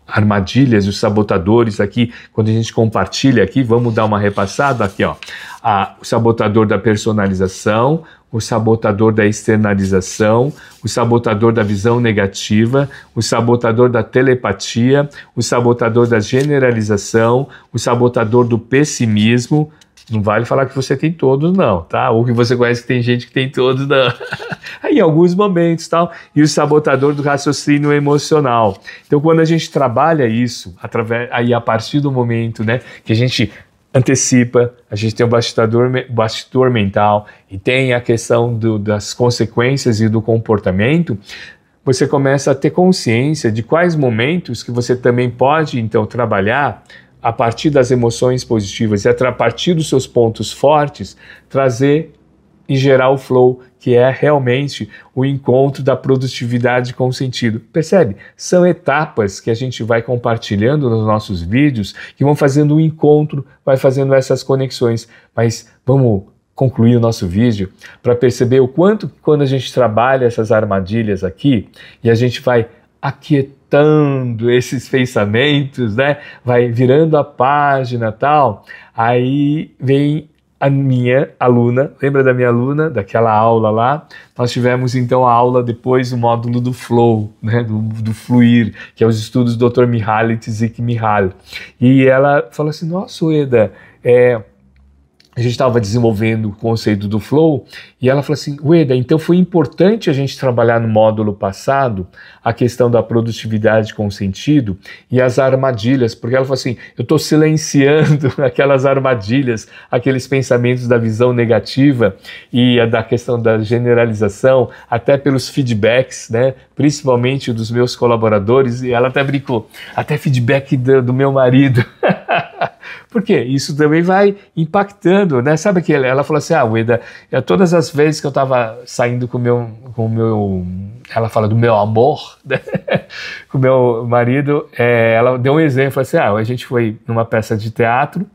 armadilhas, os sabotadores aqui, quando a gente compartilha aqui, vamos dar uma repassada aqui, ó. O sabotador da personalização, o sabotador da externalização, o sabotador da visão negativa, o sabotador da telepatia, o sabotador da generalização, o sabotador do pessimismo. Não vale falar que você tem todos, não, tá? Ou que você conhece que tem gente que tem todos, não. Aí, em alguns momentos, tal. E o sabotador do raciocínio emocional. Então, quando a gente trabalha isso, aí a partir do momento, né, que a gente antecipa, a gente tem o bastidor mental e tem a questão das consequências e do comportamento, você começa a ter consciência de quais momentos que você também pode, então, trabalhar a partir das emoções positivas e a partir dos seus pontos fortes, trazer e gerar o flow, que é realmente o encontro da produtividade com sentido. Percebe? São etapas que a gente vai compartilhando nos nossos vídeos, que vão fazendo um encontro, vai fazendo essas conexões. Mas vamos concluir o nosso vídeo para perceber o quanto, quando a gente trabalha essas armadilhas aqui, e a gente vai aquietando esses pensamentos, né? Vai virando a página tal, aí vem a minha aluna, lembra da minha aluna, daquela aula lá? Nós tivemos então a aula depois do módulo do flow, né? do fluir, que é os estudos do Dr. Mihaly Csikszentmihalyi. E ela falou assim, nossa, Ueda, a gente estava desenvolvendo o conceito do flow, e ela falou assim, Ueda, então foi importante a gente trabalhar no módulo passado a questão da produtividade com sentido e as armadilhas, porque ela falou assim, eu estou silenciando aquelas armadilhas, aqueles pensamentos da visão negativa e da questão da generalização, até pelos feedbacks, né, principalmente dos meus colaboradores, e ela até brincou, até feedback do meu marido. Porque isso também vai impactando, né? Sabe que ela falou assim, Ueda, todas as vezes que eu estava saindo com o meu, ela fala do meu amor, né? Com o meu marido, ela deu um exemplo, assim, a gente foi numa peça de teatro,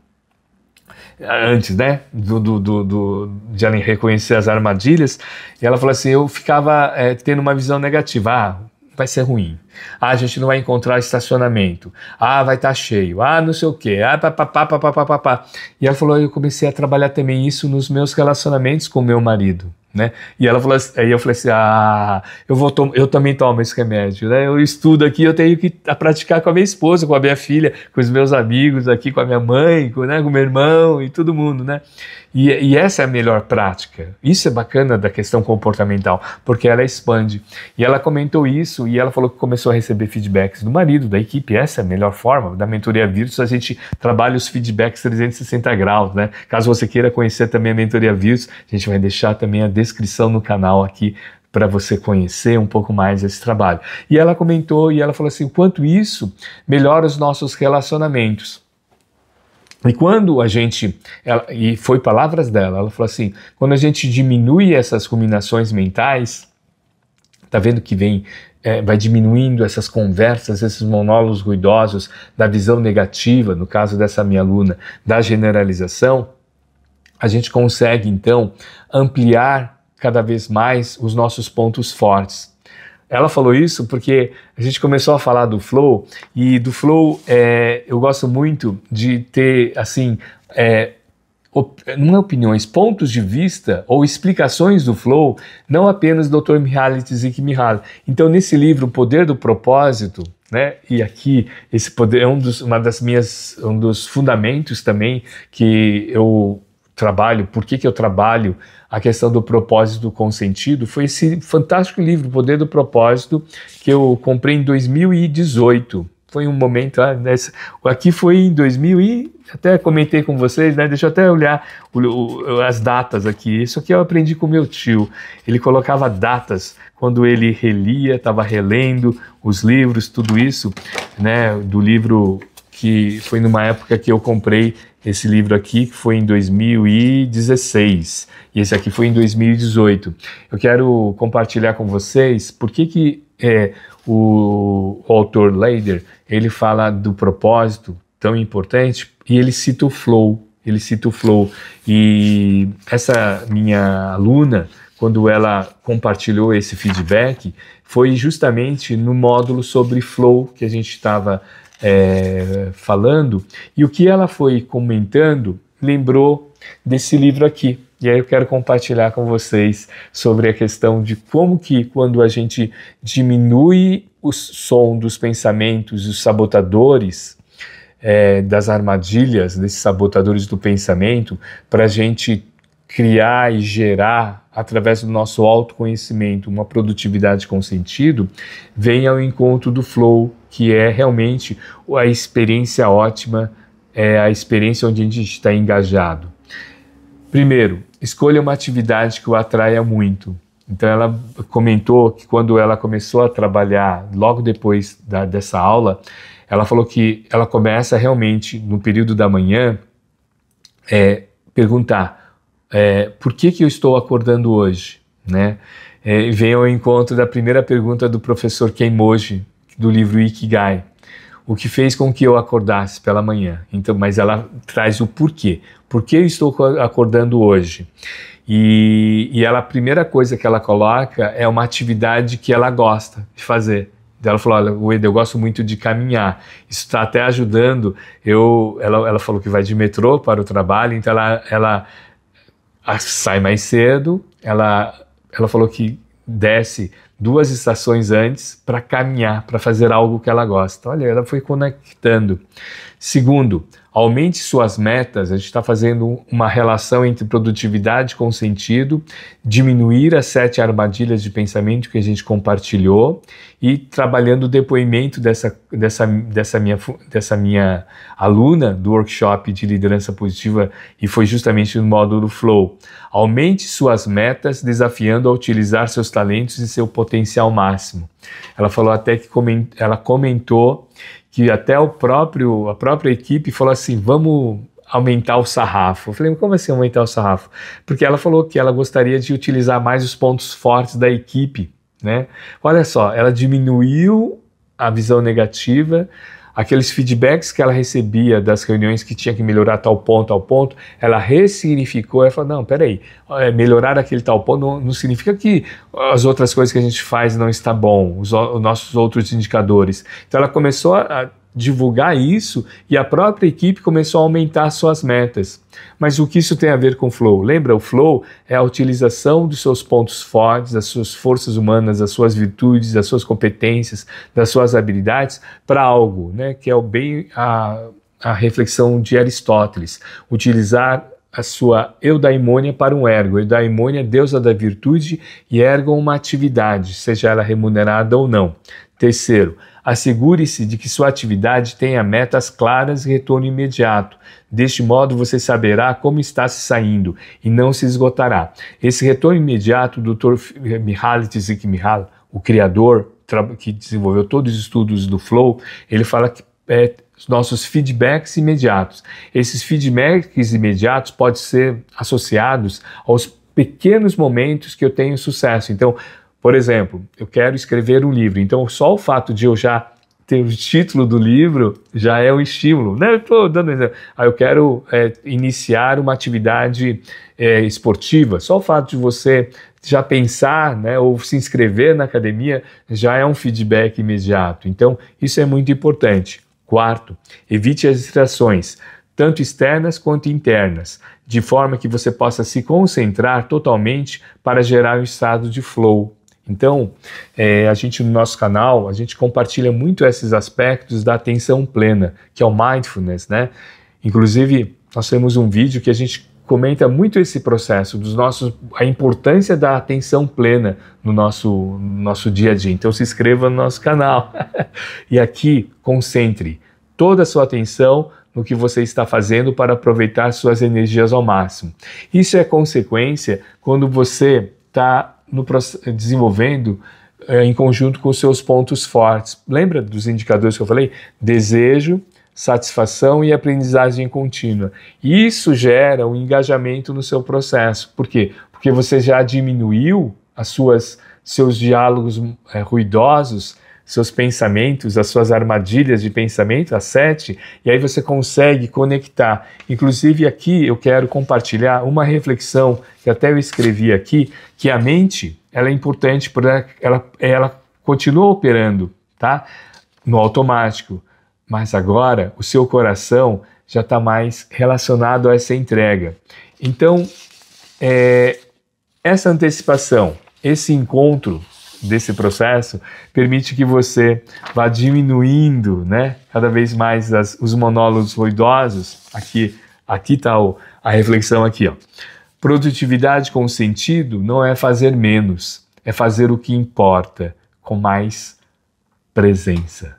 antes, né, de ela reconhecer as armadilhas, e ela falou assim, eu ficava tendo uma visão negativa, vai ser ruim, a gente não vai encontrar estacionamento, vai estar cheio, não sei o que, papapá. E ela falou, eu comecei a trabalhar também isso nos meus relacionamentos com o meu marido, né? E ela falou assim, aí eu falei assim, eu também tomo esse remédio, né? Eu estudo aqui, eu tenho que praticar com a minha esposa, com a minha filha, com os meus amigos aqui, com a minha mãe, com o meu irmão e todo mundo, né? E essa é a melhor prática. Isso é bacana da questão comportamental, porque ela expande. E ela comentou isso, e ela falou que começou a receber feedbacks do marido, da equipe. Essa é a melhor forma. Da Mentoria Virtus, a gente trabalha os feedbacks 360 graus, né? Caso você queira conhecer também a Mentoria Virtus, a gente vai deixar também a descrição no canal aqui, para você conhecer um pouco mais esse trabalho. E ela comentou, e ela falou assim, enquanto isso, melhora os nossos relacionamentos. E quando a gente, e foi palavras dela, ela falou assim, quando a gente diminui essas ruminações mentais, tá vendo que vai diminuindo essas conversas, esses monólogos ruidosos da visão negativa, no caso dessa minha aluna, da generalização, a gente consegue então ampliar cada vez mais os nossos pontos fortes. Ela falou isso porque a gente começou a falar do flow, e do flow eu gosto muito de ter, assim, não é opiniões, pontos de vista ou explicações do flow, não apenas do Dr. Mihaly Csikszentmihalyi. Então, nesse livro, O Poder do Propósito, né, e aqui esse poder é um dos fundamentos também que eu trabalho, por que eu trabalho a questão do propósito com sentido, foi esse fantástico livro, O Poder do Propósito, que eu comprei em 2018. Foi um momento, aqui foi em 2000 e até comentei com vocês, né? Deixa eu até olhar as datas aqui. Isso aqui eu aprendi com meu tio. Ele colocava datas quando ele relia, estava relendo os livros, tudo isso, né? Do livro que foi numa época que eu comprei esse livro aqui, que foi em 2016, e esse aqui foi em 2018. Eu quero compartilhar com vocês por que o autor Leider, ele fala do propósito tão importante, e ele cita o flow, e essa minha aluna, quando ela compartilhou esse feedback, foi justamente no módulo sobre flow que a gente estava falando, e o que ela foi comentando lembrou desse livro aqui. E aí eu quero compartilhar com vocês sobre a questão de como que quando a gente diminui o som dos pensamentos, os sabotadores, das armadilhas, desses sabotadores do pensamento, para a gente criar e gerar, através do nosso autoconhecimento, uma produtividade com sentido, vem ao encontro do flow, que é realmente a experiência ótima, a experiência onde a gente está engajado. Primeiro, escolha uma atividade que o atraia muito. Então ela comentou que quando ela começou a trabalhar, logo depois dessa aula, ela falou que ela começa realmente, no período da manhã, perguntar, por que eu estou acordando hoje? Né? Vem ao encontro da primeira pergunta do professor Kenmoji, do livro Ikigai. O que fez com que eu acordasse pela manhã? Então, mas ela traz o porquê. Por que eu estou acordando hoje? E a primeira coisa que ela coloca é uma atividade que ela gosta de fazer. Ela falou, olha, Ueda, eu gosto muito de caminhar, isso está até ajudando. Ela falou que vai de metrô para o trabalho, então ela sai mais cedo, ela falou que desce 2 estações antes para caminhar, para fazer algo que ela gosta. Olha, ela foi conectando. Segundo, aumente suas metas. A gente está fazendo uma relação entre produtividade com sentido, diminuir as 7 armadilhas de pensamento que a gente compartilhou e trabalhando o depoimento dessa minha aluna do workshop de liderança positiva, e foi justamente no módulo Flow. Aumente suas metas, desafiando a utilizar seus talentos e seu potencial máximo. Ela falou até que ela comentou que até a própria equipe falou assim, vamos aumentar o sarrafo. Eu falei, como assim aumentar o sarrafo? Porque ela falou que ela gostaria de utilizar mais os pontos fortes da equipe, né? Olha só, ela diminuiu a visão negativa, aqueles feedbacks que ela recebia das reuniões que tinha que melhorar tal ponto, ela ressignificou, ela falou, não, peraí, melhorar aquele tal ponto não significa que as outras coisas que a gente faz não está bom, os nossos outros indicadores. Então ela começou a divulgar isso e a própria equipe começou a aumentar suas metas. Mas o que isso tem a ver com o Flow? Lembra, o Flow é a utilização dos seus pontos fortes, das suas forças humanas, das suas virtudes, das suas competências, das suas habilidades para algo, né? Que é bem a reflexão de Aristóteles. Utilizar a sua eudaimônia para um ergo. Eudaimônia, deusa da virtude, e ergo uma atividade, seja ela remunerada ou não. Terceiro, assegure-se de que sua atividade tenha metas claras e retorno imediato. Deste modo, você saberá como está se saindo e não se esgotará. Esse retorno imediato, o Dr. Mihaly Csikszentmihalyi, o criador que desenvolveu todos os estudos do Flow, ele fala que nossos feedbacks imediatos. Esses feedbacks imediatos podem ser associados aos pequenos momentos que eu tenho sucesso. Então, por exemplo, eu quero escrever um livro, então só o fato de eu já ter o título do livro já é um estímulo, né? Eu estou dando exemplo. Eu quero iniciar uma atividade esportiva, só o fato de você já pensar, né, ou se inscrever na academia já é um feedback imediato. Então, isso é muito importante. Quarto, evite as distrações, tanto externas quanto internas, de forma que você possa se concentrar totalmente para gerar um estado de flow. Então, a gente no nosso canal, a gente compartilha muito esses aspectos da atenção plena, que é o mindfulness, né? Inclusive, nós temos um vídeo que a gente comenta muito esse processo, a importância da atenção plena no nosso dia a dia. Então, se inscreva no nosso canal. E aqui, concentre toda a sua atenção no que você está fazendo para aproveitar suas energias ao máximo. Isso é consequência quando você está desenvolvendo em conjunto com os seus pontos fortes. Lembra dos indicadores que eu falei? Desejo, satisfação e aprendizagem contínua. Isso gera um engajamento no seu processo. Por quê? Porque você já diminuiu seus diálogos ruidosos, seus pensamentos, as suas armadilhas de pensamento, as 7, e aí você consegue conectar. Inclusive aqui eu quero compartilhar uma reflexão que até eu escrevi aqui, que a mente, ela é importante porque ela continua operando, tá? No automático, mas agora o seu coração já está mais relacionado a essa entrega. Então, essa antecipação, esse encontro desse processo permite que você vá diminuindo, né, cada vez mais os monólogos ruidosos. Aqui está a reflexão aqui, ó. Produtividade com sentido não é fazer menos, é fazer o que importa com mais presença.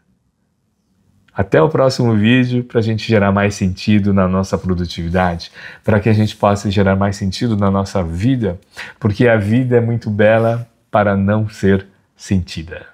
Até o próximo vídeo para a gente gerar mais sentido na nossa produtividade, para que a gente possa gerar mais sentido na nossa vida, porque a vida é muito bela para não ser sentida.